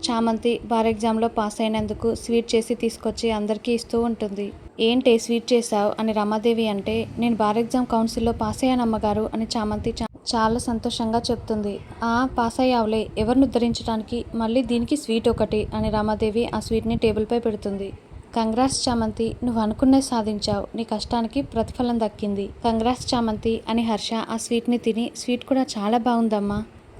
చామంతి బార్ ఎగ్జామ్లో పాస్ అయినందుకు స్వీట్ చేసి తీసుకొచ్చి అందరికీ ఇస్తూ ఉంటుంది. ఏంటే స్వీట్ చేశావు అని రమాదేవి అంటే, నేను బార్ ఎగ్జామ్ కౌన్సిల్లో పాస్ అయ్యాను అమ్మగారు అని చామంతి చాలా సంతోషంగా చెప్తుంది. పాస్ అయ్యావులే, ఎవరిని ఉద్ధరించడానికి మళ్ళీ దీనికి స్వీట్ ఒకటి అని రమాదేవి ఆ స్వీట్ని టేబుల్పై పెడుతుంది. కంగ్రాట్స్ చామంతి, నువ్వు అనుకున్నది సాధించావు, నీ కష్టానికి ప్రతిఫలం దక్కింది. కంగ్రాట్స్ చామంతి అని హర్ష ఆ స్వీట్ని తిని, స్వీట్ కూడా చాలా బాగుందమ్మా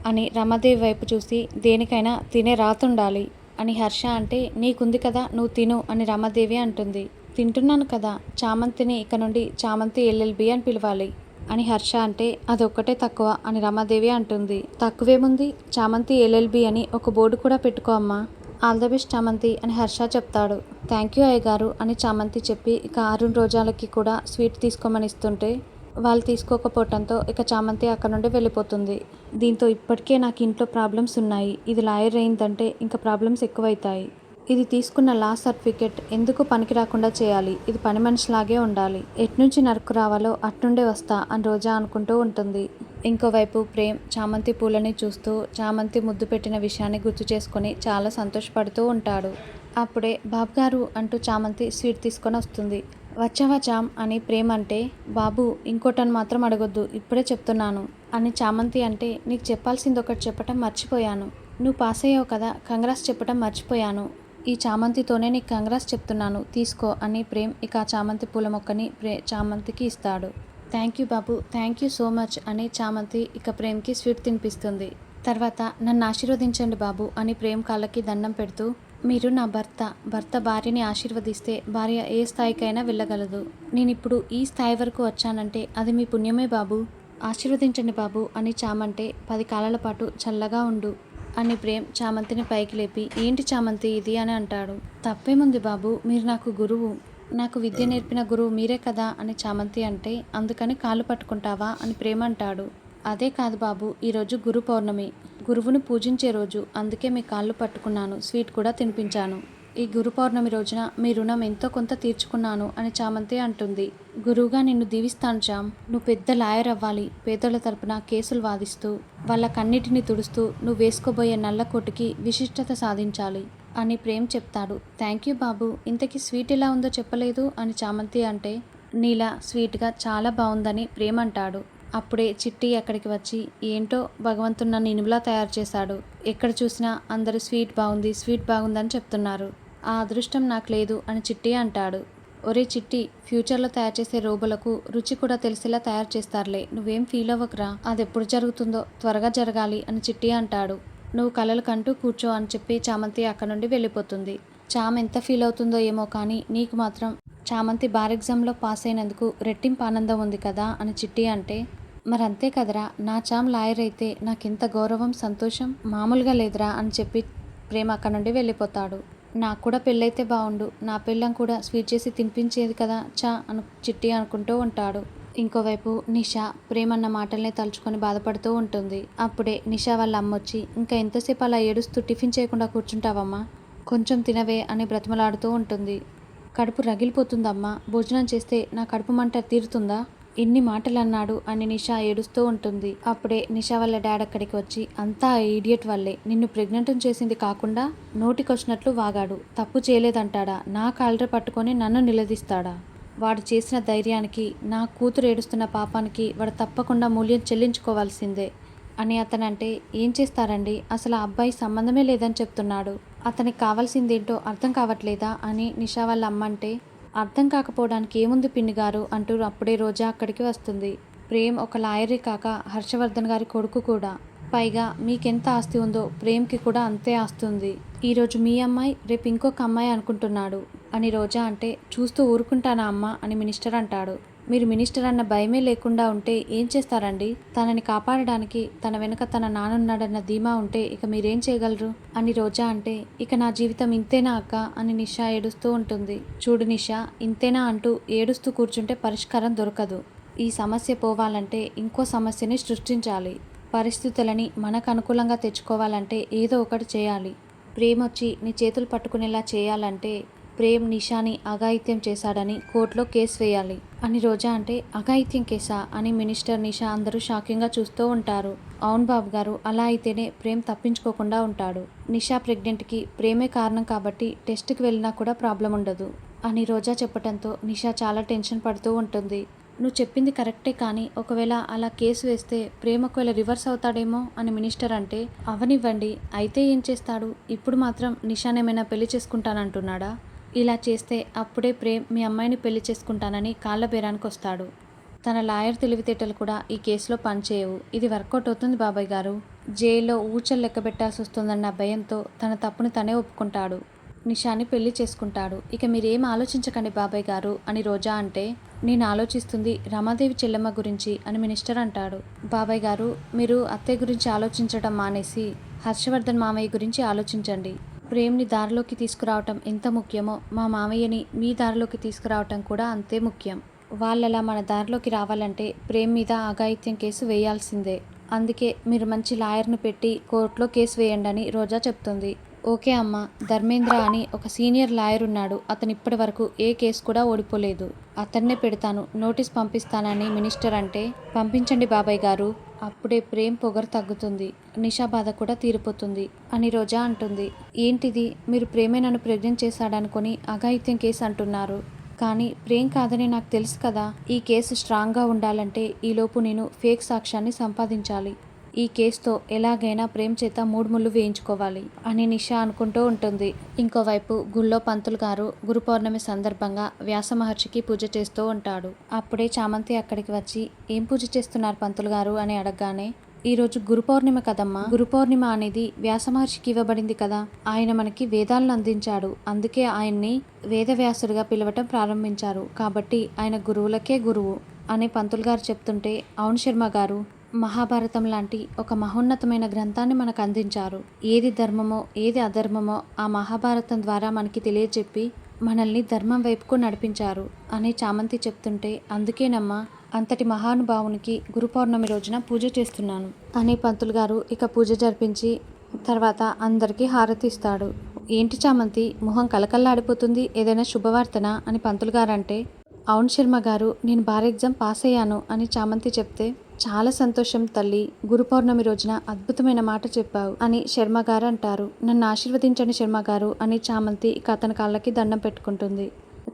అని రమాదేవి వైపు చూసి, దేనికైనా తినే రాతుండాలి అని హర్ష అంటే, నీకుంది కదా నువ్వు తిను అని రమాదేవి అంటుంది. తింటున్నాను కదా, చామంతిని ఇక నుండి చామంతి ఎల్ఎల్బి అని పిలవాలి అని హర్ష అంటే, అదొక్కటే తక్కువ అని రమాదేవి అంటుంది. తక్కువేముంది, చామంతి ఎల్ఎల్బి అని ఒక బోర్డు కూడా పెట్టుకో అమ్మా. ఆల్ ద బెస్ట్ చామంతి అని హర్ష చెప్తాడు. థ్యాంక్ యూ అయ్యగారు అని చామంతి చెప్పి ఇక అరుణ్ రోజాలకి కూడా స్వీట్ తీసుకోమని ఇస్తుంటే వాళ్ళు తీసుకోకపోవటంతో ఇక చామంతి అక్కడ నుండి వెళ్ళిపోతుంది. దీంతో ఇప్పటికే నాకు ఇంట్లో ప్రాబ్లమ్స్ ఉన్నాయి, ఇది లాయర్ అయిందంటే ఇంకా ప్రాబ్లమ్స్ ఎక్కువైతాయి. ఇది తీసుకున్న లా సర్టిఫికెట్ ఎందుకు పనికి రాకుండా చేయాలి, ఇది పని మనిషిలాగే ఉండాలి, ఎట్నుంచి నరుకు రావాలో అట్నుండే వస్తా అని రోజా అనుకుంటూ ఉంటుంది. ఇంకోవైపు ప్రేమ్ చామంతి పూలని చూస్తూ చామంతి ముద్దు పెట్టిన విషయాన్ని గుర్తు చేసుకొని చాలా సంతోషపడుతూ ఉంటాడు. అప్పుడే బాబుగారు అంటూ చామంతి స్వీట్ తీసుకొని వస్తుంది. వచ్చావా చామ్ అని ప్రేమ్ అంటే, బాబు ఇంకోటని మాత్రం అడగొద్దు, ఇప్పుడే చెప్తున్నాను అని చామంతి అంటే, నీకు చెప్పాల్సింది ఒకటి చెప్పటం మర్చిపోయాను, నువ్వు పాస్ అయ్యావు కదా, కంగ్రాస్ చెప్పటం మర్చిపోయాను, ఈ చామంతితోనే నీకు కంగ్రాస్ చెప్తున్నాను, తీసుకో అని ప్రేమ్ ఇక ఆ చామంతి పూల మొక్కని చామంతికి ఇస్తాడు. Thank you Babu, thank you so much అని చామంతి ఇక ప్రేమ్కి స్వీట్ తినిపిస్తుంది. తర్వాత నన్ను ఆశీర్వదించండి బాబు అని ప్రేమ్ కాళ్ళకి దండం పెడుతూ, మీరు నా భర్త భార్యని ఆశీర్వదిస్తే భార్య ఏ స్థాయికైనా వెళ్ళగలదు, నేనిప్పుడు ఈ స్థాయి వరకు వచ్చానంటే అది మీ పుణ్యమే బాబు, ఆశీర్వదించండి బాబు అని చామంటే 10 కాలాల పాటు చల్లగా ఉండు అని ప్రేమ్ చామంతిని పైకి లేపి, ఏంటి చామంతి ఇది అని అంటాడు. తప్పేముంది బాబు, మీరు నాకు గురువు, నాకు విద్య నేర్పిన గురువు మీరే కదా అని చామంతి అంటే, అందుకని కాళ్ళు పట్టుకుంటావా అని ప్రేమ్ అంటాడు. అదే కాదు బాబు, ఈరోజు గురు పౌర్ణమి, గురువుని పూజించే రోజు, అందుకే మీ కాళ్ళు పట్టుకున్నాను, స్వీట్ కూడా తినిపించాను, ఈ గురు పౌర్ణమి రోజున మీ రుణం ఎంతో కొంత తీర్చుకున్నాను అని చామంతి అంటుంది. గురువుగా నిన్ను దీవిస్తాను చామ్, నువ్వు పెద్ద లాయర్ అవ్వాలి, పేదల తరపున కేసులు వాదిస్తూ వాళ్ళకన్నిటిని తుడుస్తూ నువ్వు వేసుకోబోయే నల్లకోటికి విశిష్టత సాధించాలి అని ప్రేమ్ చెప్తాడు. థ్యాంక్ యూ బాబు, ఇంతకీ స్వీట్ ఎలా ఉందో చెప్పలేదు అని చామంతి అంటే, నీలా స్వీట్గా చాలా బాగుందని ప్రేమ్ అంటాడు. అప్పుడే చిట్టి అక్కడికి వచ్చి, ఏంటో భగవంతుడు నన్ను ఇనుములా తయారు చేశాడు, ఎక్కడ చూసినా అందరూ స్వీట్ బాగుంది స్వీట్ బాగుందని చెప్తున్నారు, ఆ అదృష్టం నాకు లేదు అని చిట్టి అంటాడు. ఒరే చిట్టి, ఫ్యూచర్లో తయారు చేసే రోబోలకు రుచి కూడా తెలిసేలా తయారు చేస్తారులే, నువ్వేం ఫీల్ అవ్వకురా, అది ఎప్పుడు జరుగుతుందో త్వరగా జరగాలి అని చిట్టి అంటాడు. నువ్వు కలలు కంటూ కూర్చో అని చెప్పి చామంతి అక్కడ నుండి వెళ్ళిపోతుంది. చామ్ ఎంత ఫీల్ అవుతుందో ఏమో కానీ నీకు మాత్రం చామంతి బార్ ఎగ్జామ్లో పాస్ అయినందుకు రెట్టింపు ఆనందం ఉంది కదా అని చిట్టి అంటే, మరంతే కదరా, నా చామ్ లాయర్ అయితే నాకెంత గౌరవం సంతోషం మామూలుగా లేదురా అని చెప్పి ప్రేమ అక్కడ నుండి వెళ్ళిపోతాడు. నాకు కూడా పెళ్ళైతే బాగుండు, నా పెళ్ళం కూడా స్వీట్ చేసి తినిపించేది కదా చా అను చిట్టి అనుకుంటూ ఉంటాడు. ఇంకోవైపు నిషా ప్రేమన్న మాటల్ని తలుచుకొని బాధపడుతూ ఉంటుంది. అప్పుడే నిషా వాళ్ళ అమ్మొచ్చి, ఇంకా ఎంతసేపు అలా ఏడుస్తూ టిఫిన్ చేయకుండా కూర్చుంటావమ్మా, కొంచెం తినవే అని బ్రతిమలాడుతూ ఉంటుంది. కడుపు రగిలిపోతుందమ్మా, భోజనం చేస్తే నా కడుపు మంట తీరుతుందా, ఎన్ని మాటలు అన్నాడు అని నిషా ఏడుస్తూ ఉంటుంది. అప్పుడే నిషా వాళ్ళ డాడ్ అక్కడికి వచ్చి, అంతా ఈడియట్ వల్లే, నిన్ను ప్రెగ్నెంట్ చేసింది కాకుండా నోటికొచ్చినట్లు వాగాడు, తప్పు చేయలేదంటాడా, నా కాళ్ళ పట్టుకొని నన్ను నిలదీస్తాడా, వాడు చేసిన ధైర్యానికి నా కూతురు ఏడుస్తున్న పాపానికి వాడు తప్పకుండా మూల్యం చెల్లించుకోవాల్సిందే అని అతనంటే, ఏం చేస్తారండి, అసలు ఆ అబ్బాయి సంబంధమే లేదని చెప్తున్నాడు, అతనికి కావాల్సిందేంటో అర్థం కావట్లేదా అని నిషా వాళ్ళ అమ్మంటే, అర్థం కాకపోవడానికి ఏముంది పిన్ని గారు అంటూ అప్పుడే రోజా అక్కడికి వస్తుంది. ప్రేమ్ ఒక లాయరే కాక హర్షవర్ధన్ గారి కొడుకు కూడా, పైగా మీకెంత ఆస్తి ఉందో ప్రేమ్కి కూడా అంతే ఆస్తి ఉంది, ఈరోజు మీ అమ్మాయి రేపు ఇంకొక అమ్మాయి అనుకుంటున్నాడు అని రోజా అంటే, చూస్తూ ఊరుకుంటానా అమ్మ అని మినిస్టర్ అంటాడు. మీరు మినిస్టర్ అన్న భయమే లేకుండా ఉంటే ఏం చేస్తారండి, తనని కాపాడడానికి తన వెనుక తన నానున్నాడన్న ధీమా ఉంటే ఇక మీరేం చేయగలరు అని రోజా అంటే, ఇక నా జీవితం ఇంతేనా అక్క అని నిషా ఏడుస్తూ ఉంటుంది. చూడు నిషా, ఇంతేనా అంటూ ఏడుస్తూ కూర్చుంటే పరిష్కారం దొరకదు, ఈ సమస్య పోవాలంటే ఇంకో సమస్యని సృష్టించాలి, పరిస్థితులని మనకు అనుకూలంగా తెచ్చుకోవాలంటే ఏదో ఒకటి చేయాలి, ప్రేమ్ వచ్చి నీ చేతులు పట్టుకునేలా చేయాలంటే ప్రేమ్ నిషాని అఘాయిత్యం చేశాడని కోర్టులో కేసు వేయాలి, అని రోజా అంటే, అఘాయిత్యం కేసా అని మినిస్టర్, నిషా అందరూ షాకింగ్గా చూస్తూ ఉంటారు. అవును బాబు గారు, అలా అయితేనే ప్రేమ్ తప్పించుకోకుండా ఉంటాడు. నిషా ప్రెగ్నెంట్కి ప్రేమే కారణం కాబట్టి టెస్ట్కి వెళ్ళినా కూడా ప్రాబ్లం ఉండదు అని రోజా చెప్పడంతో నిషా చాలా టెన్షన్ పడుతూ ఉంటుంది. నువ్వు చెప్పింది కరెక్టే, కానీ ఒకవేళ అలా కేసు వేస్తే ప్రేమ్ ఒకవేళ రివర్స్ అవుతాడేమో అని మినిస్టర్ అంటే, అవనివ్వండి, అయితే ఏం చేస్తాడు? ఇప్పుడు మాత్రం నిషానేమైనా పెళ్లి చేసుకుంటానంటున్నాడా? ఇలా చేస్తే అప్పుడే ప్రేమ్ మీ అమ్మాయిని పెళ్లి చేసుకుంటానని కాళ్ళ బేరానికి వస్తాడు. తన లాయర్ తెలివితేటలు కూడా ఈ కేసులో పనిచేయవు. ఇది వర్కౌట్ అవుతుంది బాబాయ్ గారు. జైల్లో ఊచలు లెక్క పెట్టాల్సి వస్తుందన్న భయంతో తన తప్పుని తనే ఒప్పుకుంటాడు. నిషాని పెళ్లి చేసుకుంటాడు. ఇక మీరేం ఆలోచించకండి బాబాయ్ గారు అని రోజా అంటే, నేను ఆలోచిస్తుంది రమాదేవి చెల్లెమ్మ గురించి అని మినిస్టర్ అంటాడు. బాబాయ్ గారు, మీరు అత్తయ్య గురించి ఆలోచించడం మానేసి హర్షవర్ధన్ మామయ్య గురించి ఆలోచించండి. ప్రేమ్ని దారిలోకి తీసుకురావటం ఎంత ముఖ్యమో మా మామయ్యని మీ దారిలోకి తీసుకురావటం కూడా అంతే ముఖ్యం. వాళ్ళలా మన దారిలోకి రావాలంటే ప్రేమ్ మీద అఘాయిత్యం కేసు వేయాల్సిందే. అందుకే మీరు మంచి లాయర్ను పెట్టి కోర్టులో కేసు వేయండి అని రోజా చెప్తుంది. ఓకే అమ్మ, ధర్మేంద్ర అని ఒక సీనియర్ లాయర్ ఉన్నాడు. అతను ఇప్పటి వరకు ఏ కేసు కూడా ఓడిపోలేదు. అతన్నే పెడతాను, నోటీస్ పంపిస్తానని మినిస్టర్ అంటే, పంపించండి బాబాయ్ గారు. అప్పుడే ప్రేమ్ పొగరు తగ్గుతుంది. నిషా బాధ కూడా తీరిపోతుంది అని రోజా అంటుంది. ఏంటిది, మీరు ప్రేమే నన్ను ప్రెగ్నెంట్ చేశాడనుకొని అఘాయిత్యం కేసు అంటున్నారు. కానీ ప్రేమ్ కాదని నాకు తెలుసు కదా. ఈ కేసు స్ట్రాంగ్గా ఉండాలంటే ఈలోపు నేను ఫేక్ సాక్ష్యాన్ని సంపాదించాలి. ఈ కేసుతో ఎలాగైనా ప్రేమ్ చేత 3 ముళ్ళు వేయించుకోవాలి అని నిషా అనుకుంటూ ఉంటుంది. ఇంకోవైపు గుళ్ళో పంతులు గారు గురు పౌర్ణమి సందర్భంగా వ్యాస మహర్షికి పూజ చేస్తూ ఉంటాడు. అప్పుడే చామంతి అక్కడికి వచ్చి, ఏం పూజ చేస్తున్నారు పంతులు గారు అని అడగగానే, ఈరోజు గురు పౌర్ణిమ కదమ్మా. గురు పౌర్ణిమ అనేది వ్యాస మహర్షికి ఇవ్వబడింది కదా. ఆయన మనకి వేదాలను అందించాడు. అందుకే ఆయన్ని వేదవ్యాసుడిగా పిలవటం ప్రారంభించారు. కాబట్టి ఆయన గురువులకే గురువు అని పంతులు గారు చెప్తుంటే, అవును శర్మ గారు, మహాభారతం లాంటి ఒక మహోన్నతమైన గ్రంథాన్ని మనకు అందించారు. ఏది ధర్మమో ఏది అధర్మమో ఆ మహాభారతం ద్వారా మనకి తెలియజెప్పి మనల్ని ధర్మం వైపుకు నడిపించారు అని చామంతి చెప్తుంటే, అందుకేనమ్మా అంతటి మహానుభావునికి గురు పౌర్ణమి రోజున పూజ చేస్తున్నాను అని పంతులు గారు ఇక పూజ జరిపించి తర్వాత అందరికీ హారతి ఇస్తాడు. ఏంటి చామంతి, మొహం కలకల్లాడిపోతుంది, ఏదైనా శుభవార్తనా అని పంతులు గారు అంటే, అవును శర్మ గారు, నేను బార్ ఎగ్జామ్ పాస్ అయ్యాను అని చామంతి చెప్తే, చాలా సంతోషం తల్లి, గురు పౌర్ణమి రోజున అద్భుతమైన మాట చెప్పావు అని శర్మ గారు అంటారు. నన్ను ఆశీర్వదించండి శర్మ గారు అని చామంతి ఇక అతని కాళ్ళకి దండం పెట్టుకుంటుంది.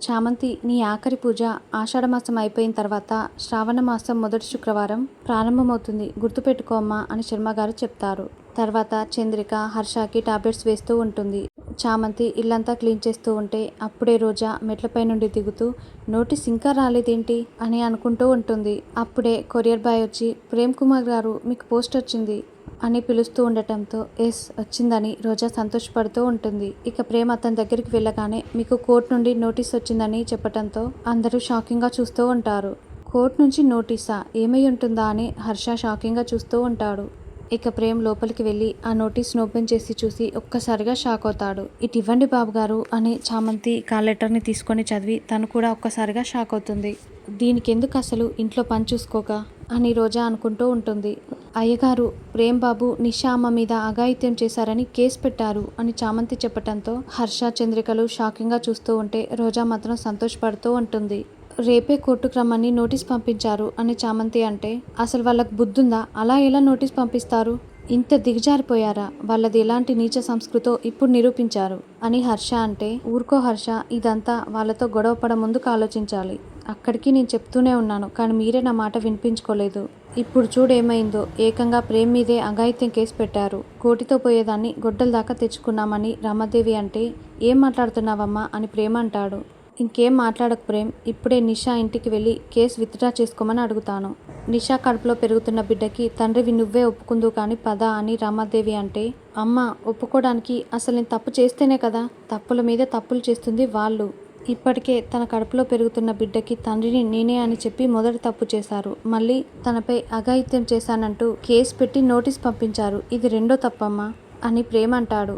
చామంతి, నీ ఆఖరి పూజ ఆషాఢమాసం అయిపోయిన తర్వాత శ్రావణ మాసం మొదటి శుక్రవారం ప్రారంభమవుతుంది, గుర్తుపెట్టుకో అమ్మా అని శర్మ గారు చెప్తారు. తర్వాత చంద్రిక హర్షకి టాబ్లెట్స్ వేస్తూ ఉంటుంది. చామంతి ఇల్లంతా క్లీన్ చేస్తూ ఉంటే అప్పుడే రోజా మెట్లపై నుండి దిగుతూ, నోటీస్ ఇంకా రాలేదేంటి అని అనుకుంటూ ఉంటుంది. అప్పుడే కొరియర్ బాయ్ వచ్చి, ప్రేమ్ కుమార్ గారు, మీకు పోస్ట్ వచ్చింది అని పిలుస్తూ ఉండటంతో ఎస్ వచ్చిందని రోజా సంతోషపడుతూ ఉంటుంది. ఇక ప్రేమ్ అతని దగ్గరికి వెళ్ళగానే, మీకు కోర్టు నుండి నోటీస్ వచ్చిందని చెప్పడంతో అందరూ షాకింగ్గా చూస్తూ ఉంటారు. కోర్టు నుంచి నోటీసా, ఏమై ఉంటుందా అని హర్ష షాకింగ్గా చూస్తూ ఉంటాడు. ఇక ప్రేమ్ లోపలికి వెళ్ళి ఆ నోటీస్ను ఓపెన్ చేసి చూసి ఒక్కసారిగా షాక్ అవుతాడు. ఇటు ఇవ్వండి బాబు గారు అని చామంతి ఆ లెటర్ని తీసుకొని చదివి తను కూడా ఒక్కసారిగా షాక్ అవుతుంది. దీనికి ఎందుకు అసలు ఇంట్లో పని చూసుకోక అని రోజా అనుకుంటూ ఉంటుంది. అయ్యగారు, ప్రేమ్ బాబు నిషా అమ్మ మీద అఘాయిత్యం చేశారని కేసు పెట్టారు అని చామంతి చెప్పటంతో హర్ష చంద్రికలు షాకింగ్గా చూస్తూ ఉంటే రోజా మాత్రం సంతోషపడుతూ ఉంటుంది. రేపే కోర్టుకు రమ్మని నోటీస్ పంపించారు అని చామంతి అంటే, అసలు వాళ్ళకు బుద్ధుందా, అలా ఎలా నోటీస్ పంపిస్తారు, ఇంత దిగజారిపోయారా, వాళ్ళది ఎలాంటి నీచ సంస్కృతో ఇప్పుడు నిరూపించారు అని హర్ష అంటే, ఊరుకో హర్ష, ఇదంతా వాళ్ళతో గొడవపడ ముందుకు ఆలోచించాలి. అక్కడికి నేను చెప్తూనే ఉన్నాను, కానీ మీరే నా మాట వినిపించుకోలేదు. ఇప్పుడు చూడేమైందో, ఏకంగా ప్రేమ్ మీదే అఘాయిత్యం కేసు పెట్టారు. కోటితో పోయేదాన్ని గొడ్డల దాకా తెచ్చుకున్నామని రమాదేవి అంటే, ఏం మాట్లాడుతున్నావమ్మా అని ప్రేమ్ అంటాడు. ఇంకేం మాట్లాడకు ప్రేమ్, ఇప్పుడే నిషా ఇంటికి వెళ్ళి కేసు విత్డ్రా చేసుకోమని అడుగుతాను. నిషా కడుపులో పెరుగుతున్న బిడ్డకి తండ్రివి నువ్వే ఒప్పుకుందు కానీ పద అని రమాదేవి అంటే, అమ్మ ఒప్పుకోవడానికి అసలు నేను తప్పు చేస్తేనే కదా, తప్పుల మీద తప్పులు చేస్తుంది వాళ్ళు. ఇప్పటికే తన కడుపులో పెరుగుతున్న బిడ్డకి తండ్రిని నేనే అని చెప్పి మొదటి తప్పు చేశారు. మళ్ళీ తనపై అఘాయిత్యం చేశానంటూ కేసు పెట్టి నోటీస్ పంపించారు. ఇది రెండో తప్పమ్మా అని ప్రేమ్ అంటాడు.